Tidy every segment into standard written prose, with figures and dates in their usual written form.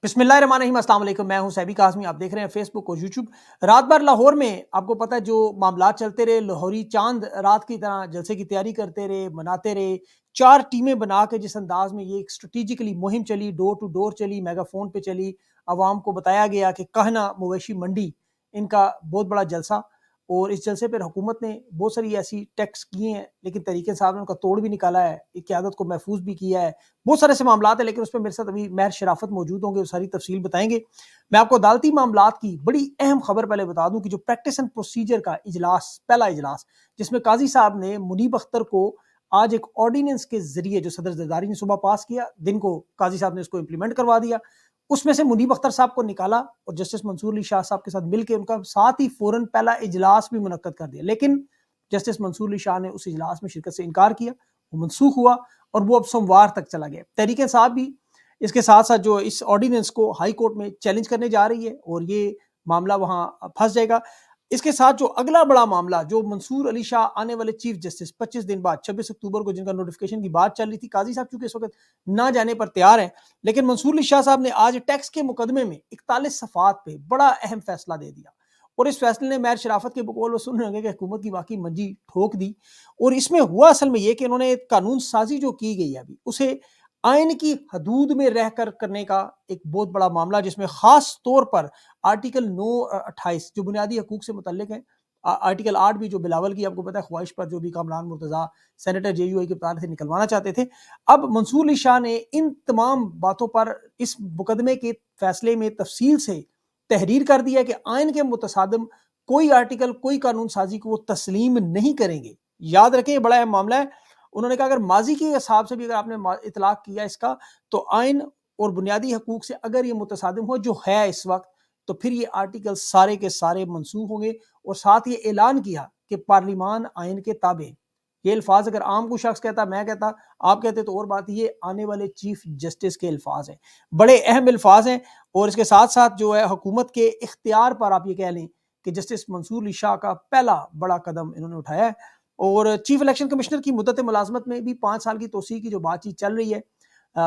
بسم اللہ الرحمن الرحیم، السلام علیکم۔ میں ہوں سیبی قاسمی، آپ دیکھ رہے ہیں فیس بک اور یوٹیوب۔ رات بھر لاہور میں آپ کو پتہ ہے جو معاملات چلتے رہے، لاہوری چاند رات کی طرح جلسے کی تیاری کرتے رہے، مناتے رہے۔ 4 ٹیمیں بنا کے جس انداز میں یہ ایک اسٹریٹجیکلی مہم چلی، ڈور ٹو ڈور چلی، میگا فون پہ چلی، عوام کو بتایا گیا کہ کہنا مویشی منڈی ان کا بہت بڑا جلسہ، اور اس جلسے پر حکومت نے بہت ساری ایسی ٹیکس کیے ہیں، لیکن طریقے صاحب نے ان کا توڑ بھی نکالا ہے، ایک قیادت کو محفوظ بھی کیا ہے۔ بہت سارے سے معاملات ہیں، لیکن اس میں میرے ساتھ ابھی مہر شرافت موجود ہوں گے، وہ ساری تفصیل بتائیں گے۔ میں آپ کو عدالتی معاملات کی بڑی اہم خبر پہلے بتا دوں کہ جو پریکٹس اینڈ پروسیجر کا اجلاس، پہلا اجلاس جس میں قاضی صاحب نے منیب اختر کو آج ایک آرڈیننس کے ذریعے جو صدر زرداری نے صبح پاس کیا، دن کو قاضی صاحب نے اس کو امپلیمنٹ کروا دیا، اس میں سے منیب اختر صاحب کو نکالا اور جسٹس منصور علی شاہ صاحب کے ساتھ مل کے ان کا ساتھ ہی فوراً پہلا اجلاس بھی منعقد کر دیا، لیکن جسٹس منصور علی شاہ نے اس اجلاس میں شرکت سے انکار کیا، وہ منسوخ ہوا اور وہ اب سوموار تک چلا گیا۔ تحریک انصاف بھی اس کے ساتھ ساتھ جو اس آرڈیننس کو ہائی کورٹ میں چیلنج کرنے جا رہی ہے اور یہ معاملہ وہاں پھنس جائے گا۔ اس کے ساتھ جو اگلا بڑا معاملہ جو منصور علی شاہ آنے والے چیف جسٹس 25 دن بعد 26 اکتوبر کو جن کا نوٹیفیکیشن کی بات چل رہی تھی، قاضی صاحب چونکہ اس وقت نہ جانے پر تیار ہیں، لیکن منصور علی شاہ صاحب نے آج ٹیکس کے مقدمے میں 41 صفحات پہ بڑا اہم فیصلہ دے دیا، اور اس فیصلے نے مہر شرافت کے بقول وہ سن رہے ہیں کہ حکومت کی واقعی منجی ٹھوک دی۔ اور اس میں ہوا اصل میں یہ کہ انہوں نے قانون سازی جو کی گئی ہے ابھی اسے آئین کی حدود میں رہ کر کرنے کا ایک بہت بڑا معاملہ، جس میں خاص طور پر آرٹیکل 928 جو بنیادی حقوق سے متعلق ہے، آرٹیکل 8 بھی جو بلاول کی آپ کو پتہ ہے خواہش پر جو بھی Kamran Murtaza senator J U I کے پار سے نکلوانا چاہتے تھے، اب منصور علی شاہ نے ان تمام باتوں پر اس مقدمے کے فیصلے میں تفصیل سے تحریر کر دیا کہ آئین کے متصادم کوئی آرٹیکل، کوئی قانون سازی کو وہ تسلیم نہیں کریں گے۔ یاد رکھیں یہ بڑا اہم معاملہ ہے۔ انہوں نے کہا اگر ماضی کے حساب سے بھی اگر آپ نے اطلاق کیا اس کا، تو آئین اور بنیادی حقوق سے اگر یہ متصادم ہو جو ہے اس وقت، تو پھر یہ آرٹیکل سارے کے سارے منسوخ ہوں گے، اور ساتھ یہ اعلان کیا کہ پارلیمان آئین کے تابع۔ یہ الفاظ اگر عام کو شخص کہتا، میں کہتا، آپ کہتے تو اور بات، یہ آنے والے چیف جسٹس کے الفاظ ہیں، بڑے اہم الفاظ ہیں۔ اور اس کے ساتھ ساتھ جو ہے حکومت کے اختیار پر آپ یہ کہہ لیں کہ جسٹس منصور علی شاہ کا پہلا بڑا قدم انہوں نے اٹھایا ہے۔ اور چیف الیکشن کمشنر کی مدت ملازمت میں بھی 5 سال کی توسیع کی جو بات چیت چل رہی ہے،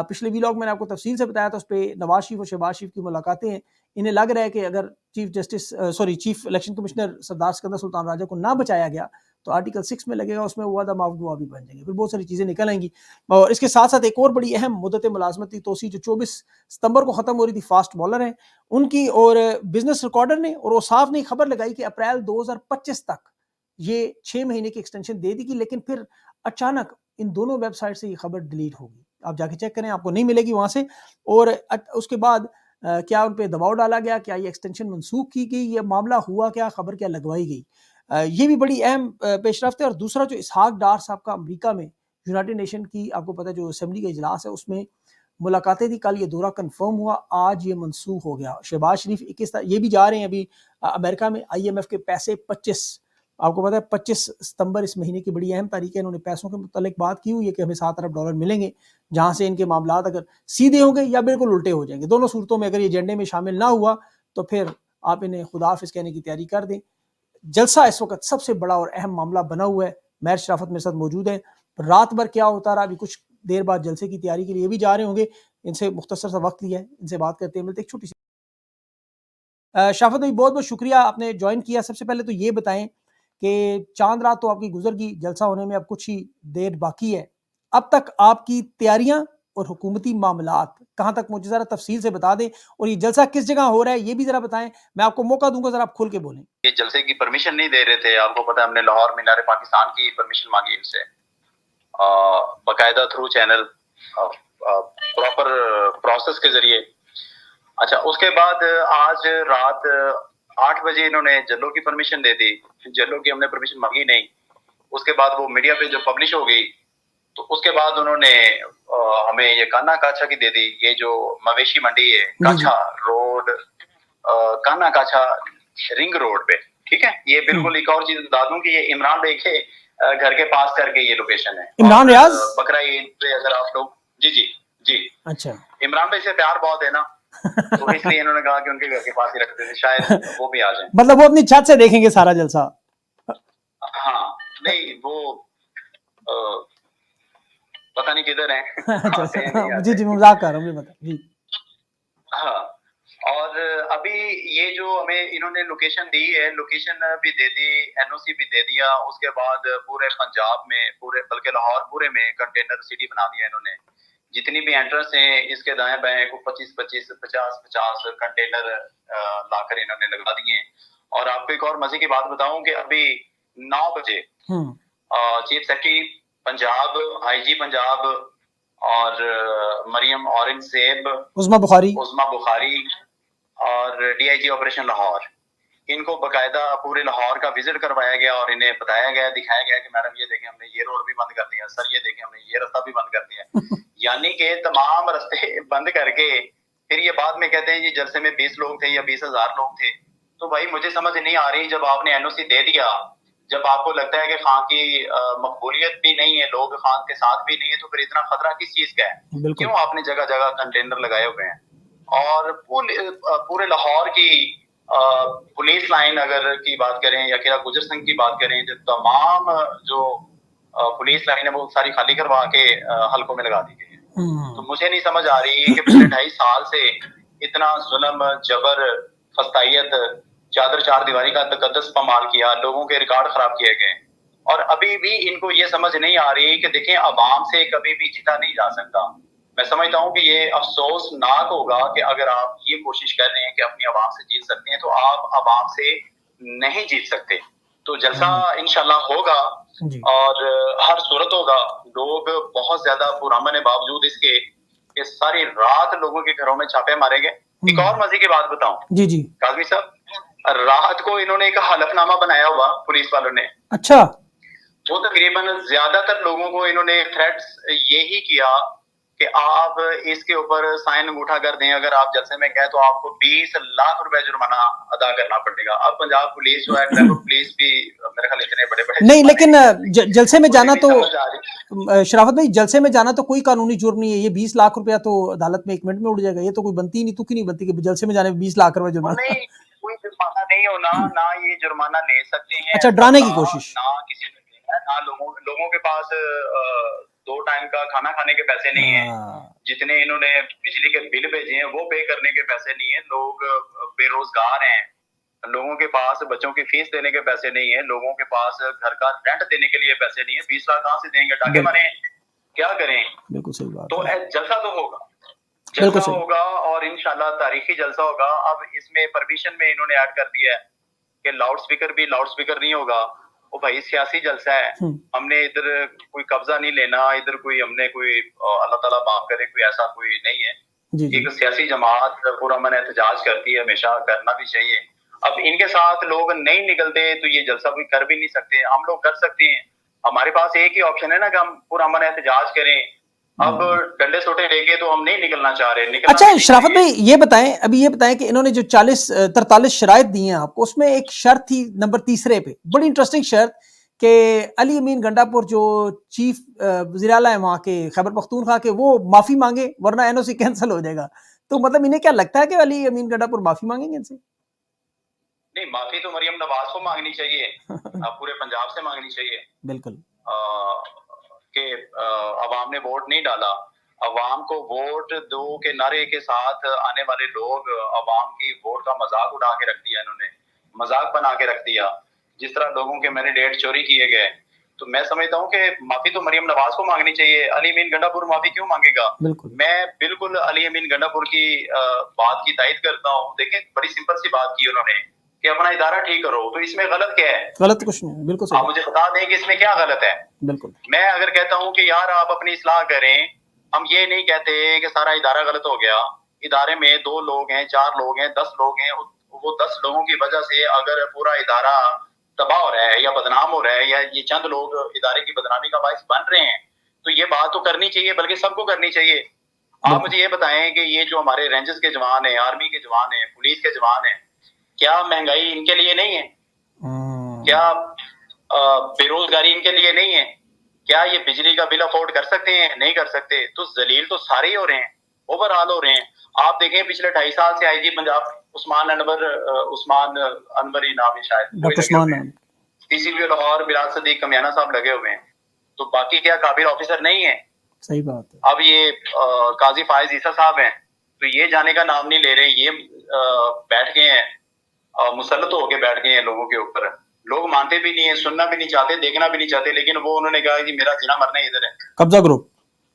پچھلے ویلاگ میں نے آپ کو تفصیل سے بتایا تھا، اس پہ نواز شریف اور شہباز شریف کی ملاقاتیں ہیں۔ انہیں لگ رہا ہے کہ اگر چیف الیکشن کمشنر سردار سکندر سلطان راجہ کو نہ بچایا گیا تو آرٹیکل 6 میں لگے گا، اس میں وہ وعدہ معاف دعا بھی بن جائیں گے، پھر بہت ساری چیزیں نکل آئیں گی۔ اور اس کے ساتھ ساتھ ایک اور بڑی اہم مدت ملازمت کی توسیع جو 24 ستمبر کو ختم ہو رہی تھی، فاسٹ بالر ہیں ان کی، اور بزنس ریکارڈر نے اور اوصاف نے خبر لگائی کہ اپریل 2025 تک یہ 6 مہینے کی ایکسٹینشن دے دی گی، لیکن پھر اچانک ان دونوں ویب سائٹ سے یہ خبر ڈیلیٹ ہوگی۔ آپ جا کے چیک کریں، آپ کو نہیں ملے گی وہاں سے۔ اور اس کے بعد کیا ان پہ دباؤ ڈالا گیا، کیا یہ ایکسٹینشن منسوخ کی گئی، یہ معاملہ ہوا کیا، خبر کیا لگوائی گئی، یہ بھی بڑی اہم پیش رفت ہے۔ اور دوسرا جو اسحاق ڈار صاحب کا امریکہ میں یونائٹڈ نیشن کی آپ کو پتہ ہے جو اسمبلی کا اجلاس ہے، اس میں ملاقاتیں تھی، کل یہ دورہ کنفرم ہوا، آج یہ منسوخ ہو گیا۔ شہباز شریف 21 یہ بھی جا رہے ہیں ابھی امریکہ میں، آئی ایم ایف کے پیسے 25، آپ کو پتہ ہے 25 ستمبر اس مہینے کی بڑی اہم تاریخ ہے، انہوں نے پیسوں کے متعلق بات کی ہوئی ہے کہ ہمیں $7 ارب ملیں گے، جہاں سے ان کے معاملات اگر سیدھے ہوں گے یا بالکل الٹے ہو جائیں گے، دونوں صورتوں میں اگر یہ ایجنڈے میں شامل نہ ہوا تو پھر آپ انہیں خدا حافظ کہنے کی تیاری کر دیں۔ جلسہ اس وقت سب سے بڑا اور اہم معاملہ بنا ہوا ہے۔ مہر شرافت میرے ساتھ موجود ہیں، رات بھر کیا ہوتا رہا، ابھی کچھ دیر بعد جلسے کی تیاری کے لیے بھی جا رہے ہوں گے، ان سے مختصر سا وقت لیا ہے، ان سے بات کرتے ہیں، ملتے ایک چھوٹی سی۔ شرافت بھائی بہت بہت شکریہ آپ نے جوائن کیا۔ سب سے پہلے تو یہ بتائیں کہ چاند رات تو آپ کی گزر گئی، جلسہ ہونے میں اب کچھ ہی دیر باقی ہے، اب تک آپ کی تیاریاں اور حکومتی معاملات کہاں تک پہنچے، ذرا تفصیل سے بتا دیں، اور یہ جلسہ کس جگہ ہو رہا ہے یہ بھی ذرا بتائیں۔ میں آپ کو موقع دوں گا، ذرا آپ کھل کے بولیں۔ یہ جلسے کی پرمیشن نہیں دے رہے تھے، آپ کو پتہ ہے ہم نے لاہور مینار پاکستان کی پرمیشن مانگی ان سے، باقاعدہ تھرو چینل پراپر پروسیس کے ذریعے۔ اچھا، اس کے بعد آج رات 8 بجے انہوں نے جلو کی پرمیشن دے دی، جلو کی ہم نے پرمیشن مانگی نہیں، اس کے بعد وہ میڈیا پہ جو پبلش ہو گئی تو اس کے بعد انہوں نے ہمیں یہ کانا کاچا کی دے دی، یہ جو مویشی منڈی ہے کاچا روڈ، کانا کاچا رنگ روڈ پہ، ٹھیک ہے۔ یہ بالکل ایک اور چیز بتا دوں کہ یہ عمران بھائی کے گھر کے پاس کر کے یہ لوکیشن ہے، عمران ریاض بقرہ عید پہ اگر آپ لوگ، جی اچھا عمران بھائی سے پیار بہت ہے نا، تو اس لیے انہوں نے کہا کہ ان کے گھر کے پاس ہی رکھتے تھے، شاید وہ بھی آ جائیں۔ مطلب وہ اپنی چھت سے دیکھیں گے سارا جلسہ؟ ہاں نہیں، وہ پتہ نہیں کدھر ہیں، اچھا جی مذاق کر رہا ہوں، مجھے بتا جی۔ ہاں، اور ابھی یہ جو ہمیں انہوں نے لوکیشن دی ہے، لوکیشن بھی دے دی، این او سی بھی دے دیا، اس کے بعد پورے پنجاب میں، پورے بلکہ لاہور پورے میں کنٹینر سٹی بنا دیا انہوں نے. جتنی بھی انٹرنس ہیں اس کے دائیں بائیں کو 25 کنٹینر لا کر انہوں نے لگا دیے ہیں. اور آپ کو ایک اور مزے کی بات بتاؤں کہ ابھی 9 بجے chief secretary Punjab, I G Punjab اور مریم اورنگزیب، عظما بخاری اور D I G operation Lahore, ان کو باقاعدہ پورے لاہور کا وزٹ کروایا گیا اور انہیں بتایا گیا، دکھایا گیا کہ میڈم یہ دیکھیں ہم نے یہ روڈ بھی بند کر دیا، سر یہ دیکھیں ہم نے یہ رستہ بھی بند کر دیا. یعنی کہ تمام رستے بند کر کے پھر یہ بعد میں کہتے ہیں جی جلسے میں 20 لوگ تھے یا 20,000 لوگ تھے. تو بھائی مجھے سمجھ نہیں آ رہی، جب آپ نے این او سی دے دیا، جب آپ کو لگتا ہے کہ خان کی مقبولیت بھی نہیں ہے، لوگ خان کے ساتھ بھی نہیں ہے، تو پھر اتنا خطرہ کس چیز کا ہے؟ کیوں آپ نے جگہ جگہ کنٹینر لگائے ہوئے ہیں؟ اور پورے لاہور کی پولیس لائن اگر کی بات کریں یا قلعہ گجر سنگھ کی بات کریں، جو تمام جو پولیس لائن ہے وہ ساری خالی کروا کے حلقوں میں لگا دی گئی ہے. تو مجھے نہیں سمجھ آ رہی کہ پچھلے 2.5 سال سے اتنا ظلم، جبر، فستائیت، چادر چار دیواری کا تقدس پامال کیا، لوگوں کے ریکارڈ خراب کیے گئے، اور ابھی بھی ان کو یہ سمجھ نہیں آ رہی کہ دیکھیں عوام سے کبھی بھی جیتا نہیں جا سکتا. میں سمجھتا ہوں کہ یہ افسوسناک ہوگا کہ اگر آپ یہ کوشش کر رہے ہیں کہ اپنی عوام سے جیت سکتے ہیں تو آپ عوام سے نہیں جیت سکتے. تو جلسہ انشاءاللہ ہوگا اور ہر صورت ہوگا. لوگ بہت زیادہ پرامن باوجود اس کے کہ ساری رات لوگوں کے گھروں میں چھاپے مارے گئے. ایک اور مزے کی بات بتاؤں جی کاظمی صاحب، رات کو انہوں نے ایک حلف نامہ بنایا ہوا پولیس والوں نے. اچھا. وہ تقریباً زیادہ تر لوگوں کو انہوں نے تھریٹس یہی کیا کہ آپ اس کے اوپر سائن انگوٹھا کر دیں، اگر آپ جلسے میں گئے تو آپ کو 20 لاکھ روپے جرمانہ ادا کرنا پڑے گا. اب پنجاب پولیس جو ہے، ٹریفک پولیس بھی میرے خیال اتنے بڑے بڑے نہیں، لیکن جلسے میں جانا تو شرافت بھائی، جلسے میں جانا تو کوئی قانونی جرم نہیں ہے. یہ 20 لاکھ روپیہ تو عدالت میں 1 منٹ میں اڑ جائے گا. یہ تو کوئی بنتی نہیں، تک ہی نہیں بنتی کہ جلسے میں جانے میں 20 لاکھ روپے جرمانہ. نہیں، کوئی جرمانہ نہیں ہونا، نہ یہ جرمانہ لے سکتے ہیں. اچھا، ڈرانے کی کوشش. نہ کسی نے دینا ہے، نہ لوگوں کے پاس 2 ٹائم کا کھانا کھانے کے پیسے نہیں ہیں. جتنے انہوں نے بجلی کے بل بھیجے ہیں وہ پے کرنے کے پیسے نہیں ہیں. لوگ بے روزگار ہیں، لوگوں کے پاس بچوں کی فیس دینے کے پیسے نہیں ہیں، لوگوں کے پاس گھر کا رینٹ دینے کے لیے پیسے نہیں ہیں. 20 لاکھ کہاں سے دیں گے؟ ڈاکے ماریں، کیا کریں؟ بالکل صحیح بات. تو جلسہ تو ہوگا، جلسہ ہوگا اور انشاءاللہ تاریخی جلسہ ہوگا. اب اس میں پرمیشن میں انہوں نے ایڈ کر دیا ہے کہ لاؤڈ سپیکر نہیں ہوگا. وہ بھائی سیاسی جلسہ ہے، ہم نے ادھر کوئی قبضہ نہیں لینا، ادھر کوئی ہم نے کوئی اللہ تعالیٰ معاف کرے کوئی ایسا کوئی نہیں ہے. ایک سیاسی جماعت پرامن احتجاج کرتی ہے، ہمیشہ کرنا بھی چاہیے. اب ان کے ساتھ لوگ نہیں نکلتے تو یہ جلسہ کوئی کر بھی نہیں سکتے. ہم لوگ کر سکتے ہیں، ہمارے پاس ایک ہی آپشن ہے نا کہ ہم پرامن احتجاج کریں. اب ڈنڈے سوٹے لے کے تو ہم نہیں نکلنا چاہ رہے. اچھا شرافت بھائی، یہ بتائیں کہ انہوں نے جو 43 شرائط دی ہیں آپ کو، اس میں ایک شرط تھی نمبر 3 پہ، بڑی انٹرسٹنگ شرط، کہ علی امین گنڈا پور جو چیف وزیر اعلیٰ ہیں وہاں کے خیبر پختونخوا کے، وہ معافی مانگے ورنہ این او سی کینسل ہو جائے گا. تو مطلب انہیں کیا لگتا ہے کہ علی امین گنڈا پور معافی مانگیں گے ان سے؟ نہیں، معافی تو مریم نواز کو مانگنی چاہیے، پورے پنجاب سے مانگنی چاہیے. بالکل، کہ عوام نے ووٹ نہیں ڈالا. عوام کو ووٹ دو کے نعرے کے ساتھ آنے والے لوگ عوام کی ووٹ کا مذاق اڑا کے رکھ دیا، انہوں نے مذاق بنا کے رکھ دیا. جس طرح لوگوں کے مینڈیٹ چوری کیے گئے. تو میں سمجھتا ہوں کہ معافی تو مریم نواز کو مانگنی چاہیے. علی امین گنڈا پور معافی کیوں مانگے گا؟ میں بالکل علی امین گنڈا پور کی بات کی تائید کرتا ہوں. دیکھیں بڑی سمپل سی بات کی انہوں نے کہ اپنا ادارہ ٹھیک کرو. تو اس میں غلط کیا ہے؟ غلط کچھ نہیں، بالکل صحیح. آپ مجھے بتا دیں کہ اس میں کیا غلط ہے. بالکل. میں اگر کہتا ہوں کہ یار آپ اپنی اصلاح کریں، ہم یہ نہیں کہتے کہ سارا ادارہ غلط ہو گیا. ادارے میں 2 لوگ ہیں، 4 لوگ ہیں، 10 لوگ ہیں. وہ 10 لوگوں کی وجہ سے اگر پورا ادارہ تباہ ہو رہا ہے یا بدنام ہو رہا ہے یا یہ چند لوگ ادارے کی بدنامی کا باعث بن رہے ہیں، تو یہ بات تو کرنی چاہیے، بلکہ سب کو کرنی چاہیے. آپ مجھے یہ بتائیں کہ یہ جو ہمارے رینجز کے جوان ہیں، آرمی کے جوان ہیں، پولیس کے جوان ہیں، کیا مہنگائی ان کے لیے نہیں ہے؟ کیا بے روزگاری ان کے لیے نہیں ہے؟ کیا یہ بجلی کا بل افورڈ کر سکتے ہیں؟ نہیں کر سکتے. تو ذلیل تو سارے ہی ہو رہے ہیں، اوور آل ہو رہے ہیں. آپ دیکھیں پچھلے 2.5 سال سے آئی جی پنجاب عثمان انوری نام ہے شاید، ڈی سی پی لاہور میراج صدیق کمیانہ صاحب لگے ہوئے ہیں. تو باقی کیا قابل آفیسر نہیں ہے؟ صحیح بات ہے. اب یہ قاضی فائز عیسیٰ صاحب ہیں، تو یہ جانے کا نام نہیں لے رہے. یہ بیٹھ گئے ہیں, مسلط ہو کے بیٹھ گئے ہیں لوگوں کے اوپر. لوگ مانتے بھی نہیں ہیں, سننا بھی نہیں چاہتے, دیکھنا بھی نہیں چاہتے, لیکن وہ انہوں نے کہا کہ میرا جنا مرنا ادھر ہے. قبضہ گروپ.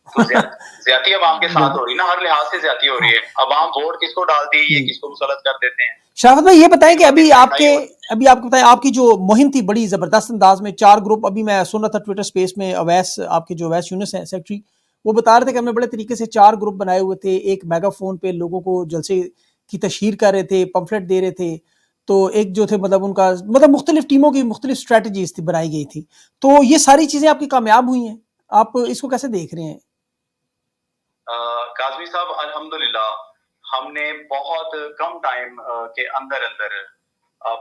تو زیادتی عوام کے ساتھ ہو رہی نا, ہر لحاظ سے زیادتی ہو رہی ہے. عوام ووٹ کس کو ڈالتی ہے, یہ کس کو مسلط کر دیتے ہیں. شرافت بھائی یہ بتائیں کہ ابھی آپ کو بتائیں آپ کی جو مہم تھی بڑی زبردست انداز میں, 4 گروپ, ابھی میں سن رہا تھا ٹویٹر سپیس میں, اویس آپ کے جو اویس یونس ہیں سیکٹری, وہ بتا رہے تھے کہ ہم نے بڑے طریقے سے 4 گروپ بنائے ہوئے تھے. ایک میگا فون پہ لوگوں کو جلسے کی تشہیر کر رہے تھے, پمفلٹ دے رہے تھے. تو ایک جو تھے مطلب ان کا مطلب مختلف ٹیموں کی مختلف اسٹریٹجیز تھی بنائی گئی تھی. تو یہ ساری چیزیں آپ کی کامیاب ہوئی ہیں, آپ اس کو کیسے دیکھ رہے ہیں؟ کاظمی صاحب الحمدللہ ہم نے بہت کم ٹائم کے اندر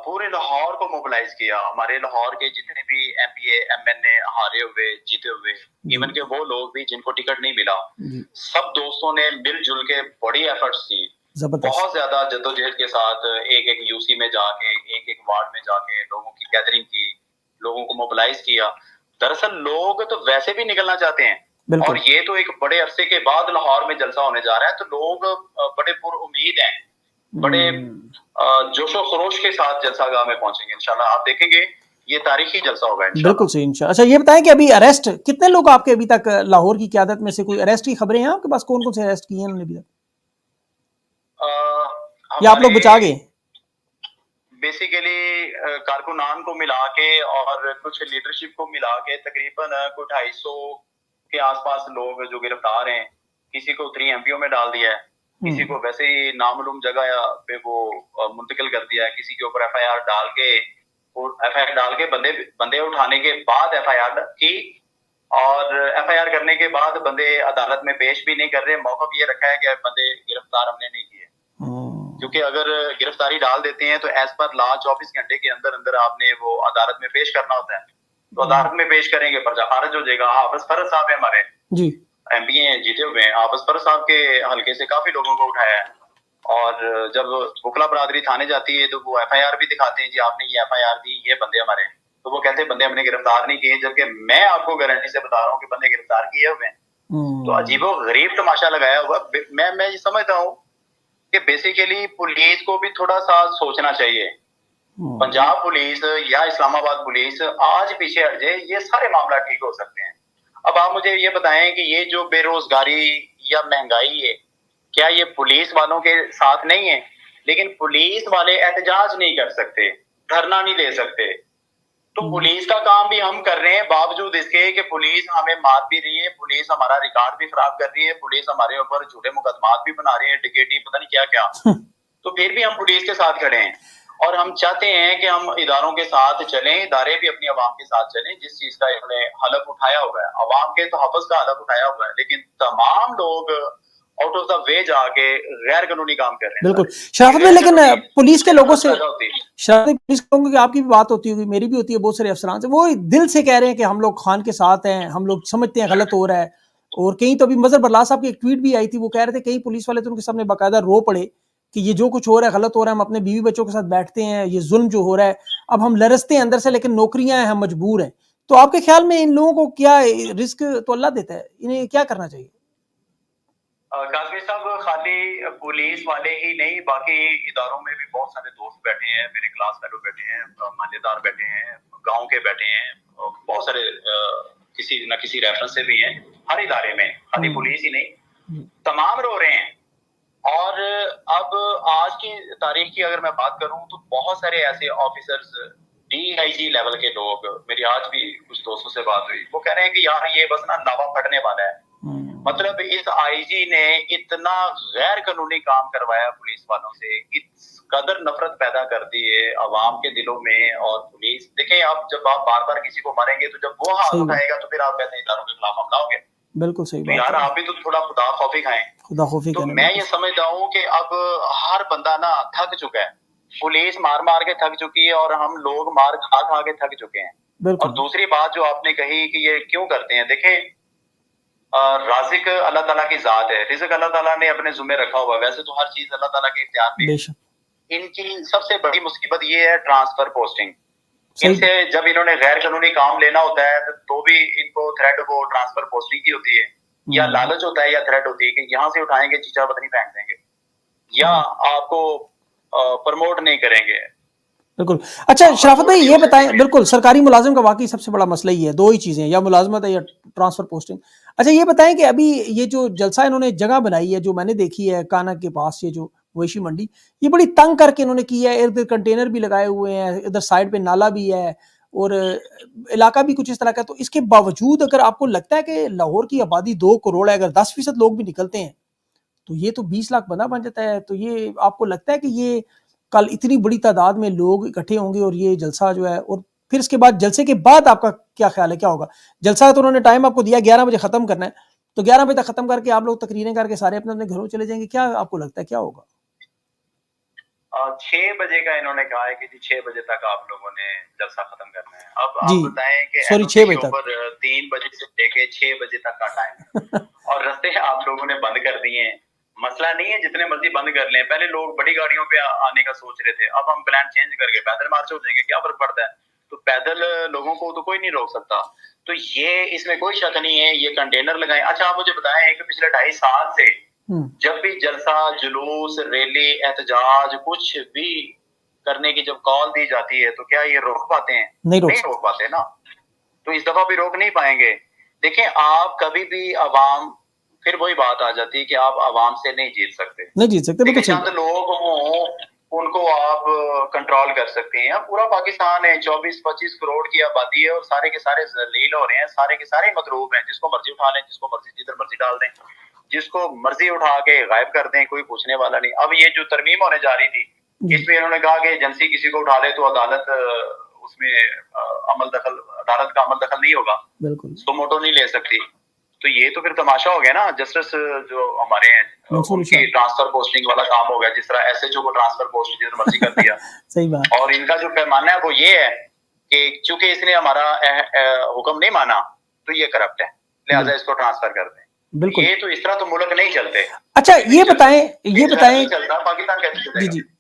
پورے لاہور کو موبلائز کیا. ہمارے لاہور کے جتنے بھی M P A M N A ہارے ہوئے جیتے ہوئے, ایون کہ وہ لوگ بھی جن کو ٹکٹ نہیں ملا, سب دوستوں نے مل جل کے بڑی ایفرٹس کی, بہت زیادہ جدوجہد کے ساتھ ایک ایک یو سی میں جا کے, ایک ایک وارڈ میں جا کے لوگوں کی گیدرنگ کی, لوگوں کو موبلائز کیا. دراصل لوگ تو ویسے بھی نکلنا چاہتے ہیں, اور یہ تو ایک بڑے عرصے کے بعد لاہور میں جلسہ ہونے جا رہا ہے, تو لوگ بڑے پر امید ہیں, بڑے جوش و خروش کے ساتھ جلسہ گاہ میں پہنچیں گے. انشاءاللہ آپ دیکھیں گے یہ تاریخی جلسہ ہوگا انشاءاللہ. بالکل صحیح انشاءاللہ. اچھا یہ بتائیں کہ ابھی اریسٹ کتنے لوگ آپ کے ابھی تک لاہور کی قیادت میں سے, کوئی اریسٹ کی خبریں ہیں آپ کے پاس, کون کون سے اریسٹ کیے ہیں انہوں نے ابھی تک, یا آپ لوگ بچا گئے؟ بیسیکلی کارکنان کو ملا کے اور کچھ لیڈرشپ کو ملا کے تقریباً کوئی 250 کے آس پاس لوگ جو گرفتار ہیں. کسی کو 3 ایم پیوں میں ڈال دیا ہے, کسی کو ویسے ہی نامعلوم جگہ پہ وہ منتقل کر دیا ہے, کسی کے اوپر ایف آئی آر ڈال کے بندے اٹھانے کے بعد ایف آئی آر کی, اور ایف آئی آر کرنے کے بعد بندے عدالت میں پیش بھی نہیں کر رہے. موقف یہ رکھا ہے کہ بندے گرفتار ہم نے نہیں کیے, کیونکہ اگر گرفتاری ڈال دیتے ہیں تو ایز پر لا 24 گھنٹے کے اندر اندر آپ نے وہ عدالت میں پیش کرنا ہوتا ہے. تو عدالت میں پیش کریں گے, پرچہ خارج ہو جائے گا. حافظ فرد صاحب ہیں ہمارے, جی ایم پی اے جیتے ہوئے ہیں. حافظ فرد صاحب کے حلقے سے کافی لوگوں کو اٹھایا ہے, اور جب بکلا برادری تھانے جاتی ہے تو وہ ایف آئی آر بھی دکھاتے ہیں, جی آپ نے یہ ایف آئی آر دی, یہ بندے ہمارے, تو وہ کہتے ہیں بندے ہم نے گرفتار نہیں کیے, جبکہ میں آپ کو گارنٹی سے بتا رہا ہوں کہ بندے گرفتار کیے ہوئے ہیں. تو عجیب و غریب تماشا لگایا ہوا. میں یہ سمجھتا ہوں کہ بیسیکلی پولیس کو بھی تھوڑا سا سوچنا چاہیے. پنجاب پولیس یا اسلام آباد پولیس آج پیچھے ہٹ جائے, یہ سارے معاملات ٹھیک ہو سکتے ہیں. اب آپ مجھے یہ بتائیں کہ یہ جو بے روزگاری یا مہنگائی ہے, کیا یہ پولیس والوں کے ساتھ نہیں ہے؟ لیکن پولیس والے احتجاج نہیں کر سکتے, دھرنا نہیں دے سکتے. تو پولیس کا کام بھی ہم کر رہے ہیں, باوجود اس کے کہ پولیس ہمیں مار بھی رہی ہے, پولیس ہمارا ریکارڈ بھی خراب کر رہی ہے, پولیس ہمارے اوپر جھوٹے مقدمات بھی بنا رہی ہے, ڈکیٹی پتہ نہیں کیا کیا. تو پھر بھی ہم پولیس کے ساتھ کھڑے ہیں, اور ہم چاہتے ہیں کہ ہم اداروں کے ساتھ چلیں, ادارے بھی اپنی عوام کے ساتھ چلیں. جس چیز کا انہوں نے حلف اٹھایا ہوا ہے, عوام کے تحفظ کا حلف اٹھایا ہوا ہے, لیکن تمام لوگ آؤٹ آف دا وے جا کے غیر قانونی کام کر رہے ہیں. بالکل شرافت میں, لیکن پولیس کے لوگوں سے پولیس کے لوگوں کی آپ کی بھی بات ہوتی ہوگی, میری بھی ہوتی ہے, بہت سارے افسران سے, وہ دل سے کہہ رہے ہیں کہ ہم لوگ خان کے ساتھ ہیں, ہم لوگ سمجھتے ہیں غلط ہو رہا ہے. اور کہیں تو ابھی مظہر برلا صاحب کی ایک ٹویٹ بھی آئی تھی, وہ کہہ رہے تھے کئی پولیس والے تو ان کے سامنے باقاعدہ رو پڑے کہ یہ جو کچھ ہو رہا ہے غلط ہو رہا ہے, ہم اپنے بیوی بچوں کے ساتھ بیٹھتے ہیں, یہ ظلم جو ہو رہا ہے, اب ہم لرزتے ہیں اندر سے, لیکن نوکریاں ہیں, ہم مجبور ہیں. تو آپ کے خیال میں ان لوگوں کو کیا رزق تو اللہ دیتا ہے, انہیں کیا کرنا چاہیے؟ کاظمی صاحب خالی پولیس والے ہی نہیں, باقی اداروں میں بھی بہت سارے دوست بیٹھے ہیں, میرے کلاس فیلو بیٹھے ہیں, محلے دار بیٹھے ہیں, گاؤں کے بیٹھے ہیں, بہت سارے کسی نہ کسی ریفرنس سے بھی ہیں. ہر ادارے میں, خالی پولیس ہی نہیں, تمام رو رہے ہیں. اور اب آج کی تاریخ کی اگر میں بات کروں تو بہت سارے ایسے officers, D I G level کے لوگ, میری آج بھی کچھ دوستوں سے بات ہوئی, وہ کہہ رہے ہیں کہ یار یہ بس نا لاوا پھٹنے والا ہے. مطلب اس آئی جی نے اتنا غیر قانونی کام کروایا پولیس والوں سے, اس قدر نفرت پیدا کر دی ہے عوام کے دلوں میں. اور پولیس دیکھیں, آپ جب آپ بار بار کسی کو ماریں گے تو جب وہ ہاتھ اٹھائے گا تو پھر آپ کہتے ہیں اداروں کے خلاف حملہ ہو گیا. بالکل صحیح بات یار آپ بھی تو تھوڑا خدا خوفی کھائیں. خدا خوفی. تو میں یہ سمجھتا ہوں کہ اب ہر بندہ نا تھک چکا ہے, پولیس مار مار کے تھک چکی ہے, اور ہم لوگ مار کھا کھا کے تھک چکے ہیں. اور دوسری بات جو آپ نے کہی کہ یہ کیوں کرتے ہیں, دیکھیں رازق اللہ تعالیٰ کی ذات ہے, رزق اللہ تعالیٰ نے اپنے ذمہ رکھا ہوا ہے, ویسے تو ہر چیز اللہ تعالیٰ کے اختیار میں. ان کی سب سے بڑی مصیبت یہ ہے ٹرانسفر پوسٹنگ. ان سے جب انہوں نے غیر قانونی کام لینا ہوتا ہے تو بھی ان کو تھریٹ وہ ٹرانسفر پوسٹنگ کی ہوتی ہے, یا لالچ ہوتا ہے یا تھریٹ ہوتی ہے کہ یہاں سے اٹھائیں گے چیچا پتنی پھینک دیں گے. یا آپ کو پروموٹ نہیں کریں گے. بالکل. اچھا شرافت بھائی یہ بتائیں, بالکل سرکاری ملازم کا واقعی سب سے بڑا مسئلہ ہی ہے, دو ہی چیزیں, یا ملازمت ہے یا ٹرانسفر پوسٹنگ. اچھا یہ بتائیں کہ ابھی یہ جو جلسہ انہوں نے جگہ بنائی ہے, جو میں نے دیکھی ہے کانک کے پاس, یہ جو مویشی منڈی, یہ بڑی تنگ کر کے انہوں نے کی ہے, ارد گرد کنٹینر بھی لگائے ہوئے ہیں, ادھر سائڈ پہ نالا بھی ہے, اور علاقہ بھی کچھ اس طرح کا. تو اس کے باوجود اگر آپ کو لگتا ہے کہ لاہور کی آبادی 2 کروڑ ہے, اگر 10% لوگ بھی نکلتے ہیں تو یہ تو 20 لاکھ بندہ بن جاتا ہے, تو یہ آپ کو لگتا ہے کہ یہ کل اتنی بڑی تعداد میں لوگ اکٹھے ہوں گے اور یہ جلسہ جو ہے, اور پھر اس کے بعد جلسے کے بعد آپ کا کیا خیال ہے, کیا ہوگا؟ جلسہ تو انہوں نے ٹائم آپ کو دیا 11 بجے ختم کرنا ہے, تو 11 بجے تک ختم کر کے آپ لوگ تقریریں کر کے سارے اپنے اپنے گھروں چلے جائیں گے, کیا آپ کو لگتا ہے کیا ہوگا؟ 6 بجے کا انہوں نے کہا ہے کہ 6 بجے تک آپ لوگوں نے جلسہ ختم کرنا ہے. اب جی آپ بتائیں کہ سوری 6 بجے تک 3 بجے سے لے کے 6 بجے تک کا ٹائم ہے اور رستے آپ لوگوں نے بند کر دیے ہیں. مسئلہ نہیں ہے جتنے مرضی بند کر لیں, پہلے لوگ بڑی گاڑیوں پہ آنے کا سوچ رہے تھے, اب ہم پلان چینج کر کے پیدل مارچ ہو جائیں گے, کیا فرق پڑتا ہے؟ تو پیدل لوگوں کو تو کوئی نہیں روک سکتا, تو یہ اس میں کوئی شک نہیں ہے, یہ کنٹینر لگائیں. اچھا آپ مجھے بتائیں کہ پچھلے 2.5 سال سے جب بھی جلسہ, جلوس, ریلی, احتجاج کچھ بھی کرنے کی جب کال دی جاتی ہے تو کیا یہ روک پاتے ہیں؟ نہیں روک پاتے نا, تو اس دفعہ بھی روک نہیں پائیں گے. دیکھیں آپ کبھی بھی عوام, پھر وہی بات آ جاتی ہے کہ آپ عوام سے نہیں جیت سکتے. چند لوگ ہوں ان کو آپ کنٹرول کر سکتے ہیں. پورا پاکستان ہے, 24-25 کروڑ کی آبادی ہے, اور سارے کے سارے ذلیل ہو رہے ہیں, سارے کے سارے مطلوب ہیں. جس کو مرضی اٹھا لیں, جس کو مرضی جدھر مرضی ڈال دیں, جس کو مرضی اٹھا کے غائب کر دیں, کوئی پوچھنے والا نہیں. اب یہ جو ترمیم ہونے جا رہی تھی, اس میں انہوں نے کہا کہ ایجنسی کسی کو اٹھا لے تو عدالت اس میں عدالت کا عمل دخل نہیں ہوگا, تو موٹو نہیں لے سکتی. تو یہ تو پھر تماشا ہو گیا نا, جسٹس جو ہمارے ہیں ان کی ٹرانسفر پوسٹنگ والا کام ہو گیا, جس طرح ایس ایچ او کو ٹرانسفر پوسٹ جدھر مرضی کر دیا. صحیح بات. اور ان کا جو پیمانہ ہے وہ یہ ہے کہ چونکہ اس نے ہمارا حکم نہیں مانا تو یہ کرپٹ ہے, لہٰذا اس کو ٹرانسفر کر دیں. بالکل, یہ تو اس طرح تو ملک نہیں چلتے. اچھا یہ بتائیں جی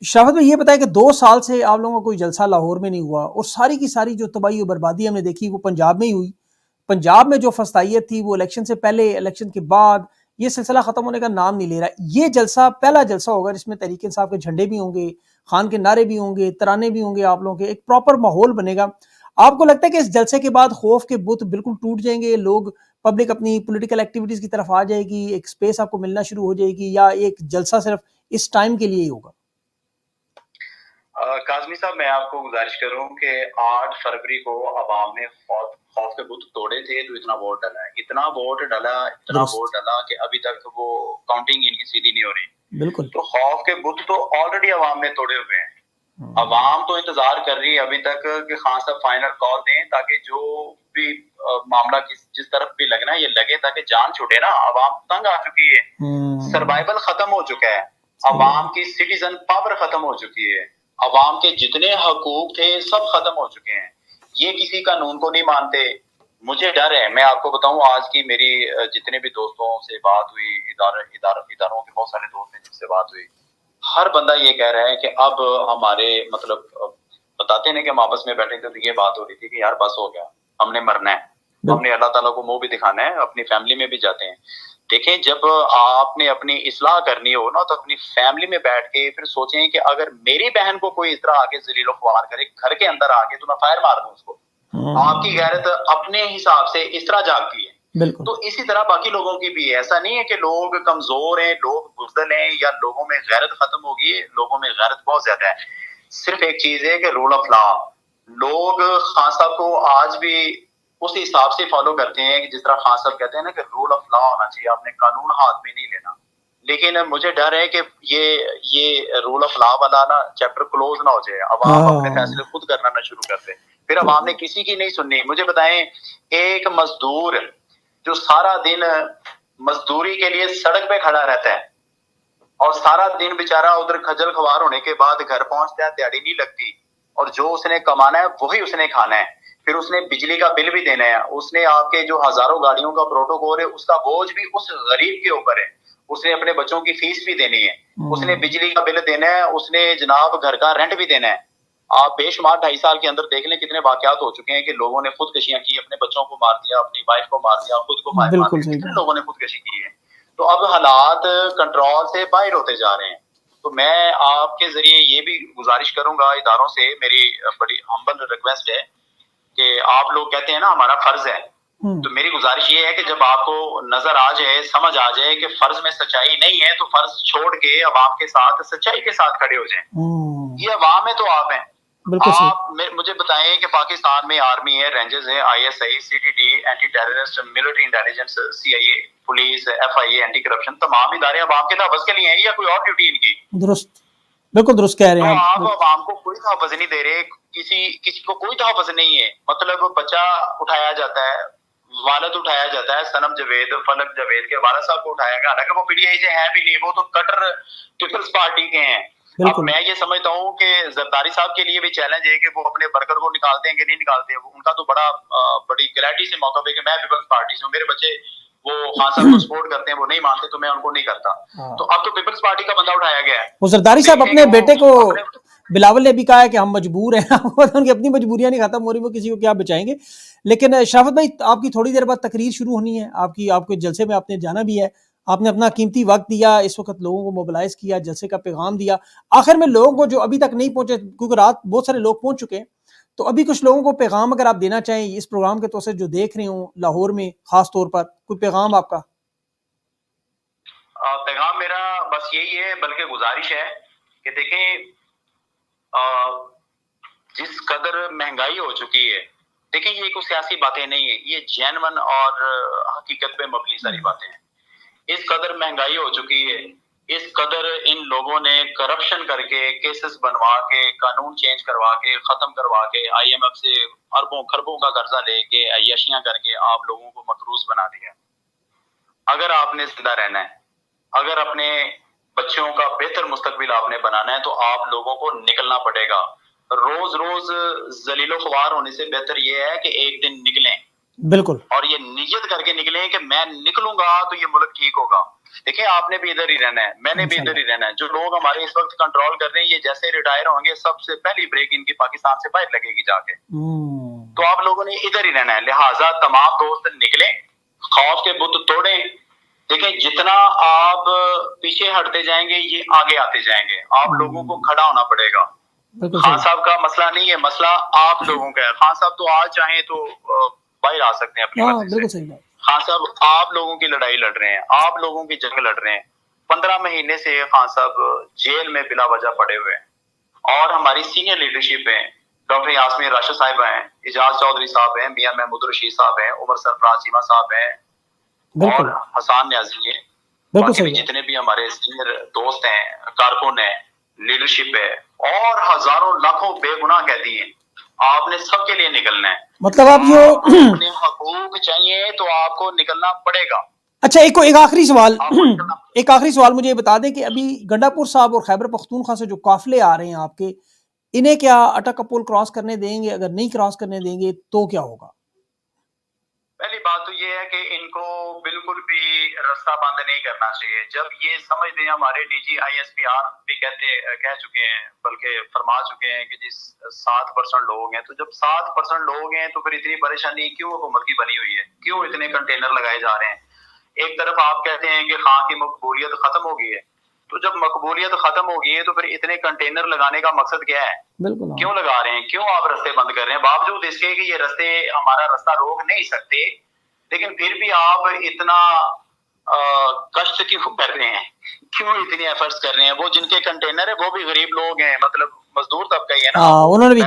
شرافت بھائی, یہ بتائیں کہ 2 سال سے آپ لوگوں کا کوئی جلسہ لاہور میں نہیں ہوا, اور ساری کی ساری جو تباہی و بربادی ہم نے دیکھی وہ پنجاب میں ہی ہوئی. پنجاب میں جو فسطائیت تھی وہ الیکشن سے پہلے, الیکشن کے بعد, یہ سلسلہ ختم ہونے کا نام نہیں لے رہا. یہ جلسہ پہلا جلسہ ہوگا جس میں تحریک انصاف کے جھنڈے بھی ہوں گے, خان کے نعرے بھی ہوں گے, ترانے بھی ہوں گے, آپ لوگوں کے ایک پراپر ماحول بنے گا. آپ کو لگتا ہے کہ اس جلسے کے بعد خوف کے بت بالکل ٹوٹ جائیں گے, لوگ پبلک اپنی پولیٹیکل ایکٹیویٹیز کی طرف آ جائے گی, ایک سپیس آپ کو ملنا شروع ہو جائے گی, یا ایک جلسہ صرف اس ٹائم کے لیے ہی ہوگا؟ کاظمی صاحب میں آپ کو گزارش کروں کہ 8 فروری کو عوام نے خوف کے بت توڑے تھے, تو اتنا ووٹ ڈالا کہ ابھی تک وہ کاؤنٹنگ ان کی سیدھی نہیں ہو رہی. بالکل, تو خوف کے بت تو آلریڈی عوام نے توڑے ہوئے ہیں. عوام تو انتظار کر رہی ہے ابھی تک کہ خان صاحب فائنل کال دیں, تاکہ جو بھی معاملہ جس طرف بھی لگنا ہے یہ لگے, تاکہ جان چھوٹے نا. عوام تنگ آ چکی ہے, سروائیول ختم ہو چکا ہے, عوام کی سٹیزن پاور ختم ہو چکی ہے, عوام کے جتنے حقوق تھے سب ختم ہو چکے ہیں. یہ کسی قانون کو نہیں مانتے. مجھے ڈر ہے, میں آپ کو بتاؤں, آج کی میری جتنے بھی دوستوں سے بات ہوئی, اداروں کے بہت سارے دوست ہیں جن سے بات ہوئی, ہر بندہ یہ کہہ رہا ہے کہ اب ہمارے مطلب بتاتے ہیں کہ ہم آپس میں بیٹھے تھے تو یہ بات ہو رہی تھی کہ یار بس ہو گیا, ہم نے مرنا ہے, ہم نے اللہ تعالیٰ کو منہ بھی دکھانا ہے, اپنی فیملی میں بھی جاتے ہیں. دیکھیں جب آپ نے اپنی اصلاح کرنی ہو نا, تو اپنی فیملی میں بیٹھ کے پھر سوچیں کہ اگر میری بہن کو کوئی اس طرح آگے ذلیل و خوار کرے گھر کے اندر آگے, تو میں فائر مار دوں اس کو. آپ کی غیرت اپنے حساب سے اس طرح جاگتی ہے. تو اسی طرح باقی لوگوں کی بھی ہے. ایسا نہیں ہے کہ لوگ کمزور ہیں, لوگ بزدل ہیں, یا لوگوں میں غیرت ختم ہوگی. لوگوں میں غیرت بہت زیادہ ہے. صرف ایک چیز ہے کہ رول آف لا, لوگ خان صاحب کو آج بھی اس حساب سے فالو کرتے ہیں کہ جس طرح خان صاحب کہتے ہیں نا کہ رول آف لا ہونا چاہیے, آپ نے قانون ہاتھ میں نہیں لینا. لیکن مجھے ڈر ہے کہ یہ رول آف لا والا نا چیپٹر کلوز نہ ہو جائے, عوام اپنے فیصلے خود کرنا نہ شروع کر دے, پھر عوام نے کسی کی نہیں سننی. مجھے بتائیں, ایک مزدور جو سارا دن مزدوری کے لیے سڑک پہ کھڑا رہتا ہے اور سارا دن بیچارہ ادھر کھجل خوار ہونے کے بعد گھر پہنچتا ہے, دیہڑی نہیں لگتی, اور جو اس نے کمانا ہے وہی اس نے کھانا ہے, پھر اس نے بجلی کا بل بھی دینا ہے, اس نے آپ کے جو ہزاروں گاڑیوں کا پروٹوکول ہے اس کا بوجھ بھی اس غریب کے اوپر ہے, اس نے اپنے بچوں کی فیس بھی دینی ہے, اس نے بجلی کا بل دینا ہے, اس نے جناب گھر کا رینٹ بھی دینا ہے. آپ بے شمار 2.5 سال کے اندر دیکھ لیں کتنے واقعات ہو چکے ہیں کہ لوگوں نے خودکشیاں کی, اپنے بچوں کو مار دیا, اپنی وائف کو مار دیا, خود کو مار دیا, کتنے لوگوں نے خودکشی کی ہے. تو اب حالات کنٹرول سے باہر ہوتے جا رہے ہیں. تو میں آپ کے ذریعے یہ بھی گزارش کروں گا اداروں سے، میری بڑی ہمبل ریکویسٹ ہے کہ آپ لوگ کہتے ہیں نا ہمارا فرض ہے، تو میری گزارش یہ ہے کہ جب آپ کو نظر آ جائے، سمجھ آ جائے کہ فرض میں سچائی نہیں ہے، تو فرض چھوڑ کے عوام کے ساتھ سچائی کے ساتھ کھڑے ہو جائیں. یہ عوام ہے تو آپ ہیں. آپ مجھے بتائیں کہ پاکستان میں آرمی ہے، رینجرز ہے، I S I, C T D, anti terrorist, military intelligence, C I A, police, F I A, anti corruption, تمام ادارے عوام کے تحفظ کے لیے ہیں یا کوئی اور ڈیوٹی ان کی؟ درست، بالکل درست کہہ رہے ہیں تو آپ. آپ عوام کو کوئی تحفظ نہیں دے رہے، کسی کو کوئی تحفظ نہیں ہے. مطلب بچہ اٹھایا جاتا ہے، والد اٹھایا جاتا ہے، سنم جاوید، فلک جاوید کے والد صاحب کو اٹھایا گیا، حالانکہ وہ پی ڈی آئی سے ہیں بھی نہیں، وہ تو کٹر پیپلز پارٹی کے ہیں. اب میں یہ سمجھتا ہوں کہ زرداری صاحب کے لیے بھی چیلنج ہے کہ وہ اپنے ورکر کو نکالتے ہیں کہ نہیں نکالتے. ان کا تو بڑی کلیئرٹی سے موقف ہے کہ میں پیپلز پارٹی سے ہوں، میرے بچے وہ خان صاحب کو سپورٹ کرتے ہیں، وہ نہیں مانتے تو میں ان کو نہیں کرتا. تو اب تو پیپلز پارٹی کا بندہ اٹھایا گیا ہے. وہ زرداری صاحب اپنے بیٹے کو، بلاول نے بھی کہا ہے کہ ہم مجبور ہیں، ان کی اپنی مجبوریاں نہیں ختم ہو رہی، وہ کسی کو کیا بچائیں گے. لیکن شرافت بھائی، آپ کی تھوڑی دیر بعد تقریر شروع ہونی ہے، آپ کے جلسے میں آپ نے جانا بھی ہے. آپ نے اپنا قیمتی وقت دیا، اس وقت لوگوں کو موبلائز کیا، جلسے کا پیغام دیا. آخر میں لوگوں کو جو ابھی تک نہیں پہنچے، کیونکہ رات بہت سارے لوگ پہنچ چکے ہیں، تو ابھی کچھ لوگوں کو پیغام اگر آپ دینا چاہیں اس پروگرام کے توسط جو دیکھ رہے ہوں لاہور میں خاص طور پر، کوئی پیغام آپ کا؟ پیغام میرا بس یہی ہے، بلکہ گزارش ہے کہ دیکھیں جس قدر مہنگائی ہو چکی ہے، دیکھیں یہ کوئی سیاسی باتیں نہیں ہیں، یہ جینون اور حقیقت پہ مبنی ساری باتیں ہیں. اس قدر مہنگائی ہو چکی ہے، اس قدر ان لوگوں نے کرپشن کر کے، کیسز بنوا کے، قانون چینج کروا کے، ختم کروا کے، آئی ایم ایف سے اربوں خربوں کا قرضہ لے کے، عیاشیاں کر کے آپ لوگوں کو مقروض بنا دیا. اگر آپ نے زندہ رہنا ہے، اگر اپنے بچوں کا بہتر مستقبل آپ نے بنانا ہے، تو آپ لوگوں کو نکلنا پڑے گا. روز روز ذلیل و خوار ہونے سے بہتر یہ ہے کہ ایک دن نکلیں، بالکل، اور یہ نیت کر کے نکلیں کہ میں نکلوں گا تو یہ ملک ٹھیک ہوگا. دیکھیں آپ نے بھی ادھر ہی رہنا ہے، میں نے بھی ادھر ہی رہنا ہے. جو لوگ ہمارے اس وقت کنٹرول کر رہے ہیں، یہ جیسے ریٹائر ہوں گے، سب سے پہلی بریک ان کی پاکستان سے باہر لگے گی جا کے. تو آپ لوگوں نے ادھر ہی رہنا ہے، لہٰذا تمام دوست نکلیں، خوف کے بت توڑیں. دیکھیں جتنا آپ پیچھے ہٹتے جائیں گے، یہ آگے آتے جائیں گے. آپ لوگوں کو کھڑا ہونا پڑے گا. خان صاحب کا مسئلہ نہیں ہے، مسئلہ آپ لوگوں کا ہے. خان صاحب تو آج چاہیں تو باہر آ سکتے ہیں اپنی مرضی سے. خان صاحب آپ لوگوں کی لڑائی لڑ رہے ہیں، آپ لوگوں کی جنگ لڑ رہے ہیں. 15 مہینے سے خان صاحب جیل میں بلا وجہ پڑے ہوئے ہیں. اور ہماری سینئر لیڈرشپ ہیں، ڈاکٹر یاسمین راشد صاحب ہیں، اعجاز چودھری صاحب ہیں، میاں محمود رشید صاحب ہیں، عمر سرفراز چیمہ صاحب ہیں، اور حسان نیازی ہے. باقی بھی جتنے بھی ہمارے سینئر دوست ہیں، کارکن ہیں، لیڈرشپ ہے، اور ہزاروں لاکھوں بے گناہ قیدی ہیں. آپ نے سب کے لیے نکلنا ہے. مطلب آپ جو اپنے حقوق چاہیے تو آپ کو نکلنا پڑے گا. اچھا، ایک آخری سوال، ایک آخری سوال مجھے یہ بتا دیں کہ ابھی گنڈا پور صاحب اور خیبر پختونخوا سے جو قافلے آ رہے ہیں آپ کے، انہیں کیا اٹک اپول کراس کرنے دیں گے؟ اگر نہیں کراس کرنے دیں گے تو کیا ہوگا؟ پہلی بات تو یہ ہے کہ ان کو بالکل بھی رستہ بند نہیں کرنا چاہیے. جب یہ سمجھ دیں، ہمارے D G I S P R بھی کہہ چکے ہیں، بلکہ فرما چکے ہیں کہ جی 7% لوگ ہیں. تو جب 7% لوگ ہیں تو پھر اتنی پریشانی کیوں حکومت کی بنی ہوئی ہے؟ کیوں اتنے کنٹینر لگائے جا رہے ہیں؟ ایک طرف آپ کہتے ہیں کہ خان کی مقبولیت ختم ہو گئی ہے، تو جب مقبولیت ختم ہو گئی ہے تو پھر اتنے کنٹینر لگانے کا مقصد کیا ہے؟ بالکل، کیوں لگا رہے ہیں؟ کیوں آپ رستے بند کر رہے ہیں؟ باوجود اس کے کہ یہ رستے ہمارا رستہ روک نہیں سکتے، لیکن پھر بھی آپ اتنا کشٹ کیوں کر رہے ہیں؟ کیوں اتنی ایفرٹس کر رہے ہیں؟ وہ جن کے کنٹینر ہے وہ بھی غریب لوگ ہیں، مطلب مزدور طبقہ ہی ہے نا. انہوں نے بھی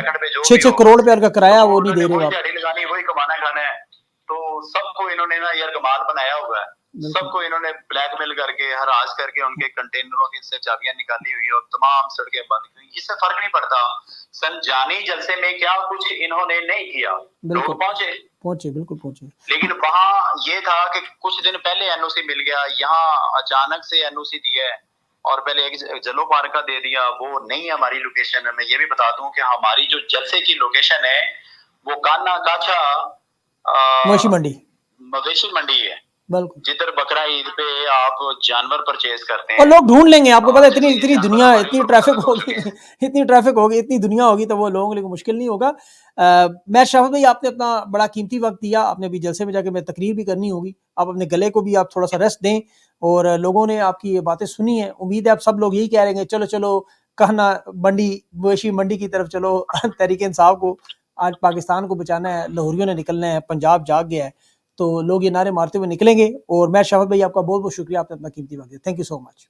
6 کروڑ روپے کا کرایہ وہ نہیں دے رہے، وہی دیہڑی لگانی، وہی کمانا کھانا ہے. تو سب کو انہوں نے نا یرغمال بنایا ہوا ہے. سب کو انہوں نے بلیک میل کر کے، ہراس کر کے ان کے کنٹینروں کی سے چابیاں نکالی ہوئی اور تمام سڑکیں بند کی. اس سے فرق نہیں پڑتا. سنجانی جلسے میں کیا کچھ انہوں نے نہیں کیا، لوگ پہنچے، بالکل پہنچے. لیکن وہاں یہ تھا کہ کچھ دن پہلے این او سی مل گیا، یہاں اچانک سے این او سی دیا ہے، اور پہلے ایک جلو پارک کا دے دیا. وہ نہیں ہماری لوکیشن. میں یہ بھی بتا دوں کہ ہماری جو جلسے کی لوکیشن ہے وہ کانا کاچا مویشی منڈی ہے، جدھر بقرہ عید پہ آپ جانور پرچیز کرتے ہیں. اور لوگ ڈھونڈ لیں گے آپ کو پتا، اتنی دنیا، اتنی ٹریفک ہوگی، اتنی دنیا ہوگی تو وہ لوگوں کے لیے مشکل نہیں ہوگا. میں شرافت بھائی، آپ نے اپنا بڑا قیمتی وقت دیا، آپ نے بھی جلسے میں جا کے میں تقریر بھی کرنی ہوگی، آپ اپنے گلے کو بھی آپ تھوڑا سا ریسٹ دیں. اور لوگوں نے آپ کی یہ باتیں سنی ہیں. امید ہے آپ سب لوگ یہی کہہ رہے ہیں چلو چلو کہنا منڈی مویشی منڈی کی طرف چلو. تحریک انصاف کو آج پاکستان کو بچانا ہے, لاہوریوں نے نکلنا ہے, پنجاب جاگ گیا ہے, تو لوگ یہ نعرے مارتے ہوئے نکلیں گے. اور میں شفت بھائی آپ کا بہت بہت شکریہ, آپ نے اپنا قیمتی وقت دیا. Thank you so much.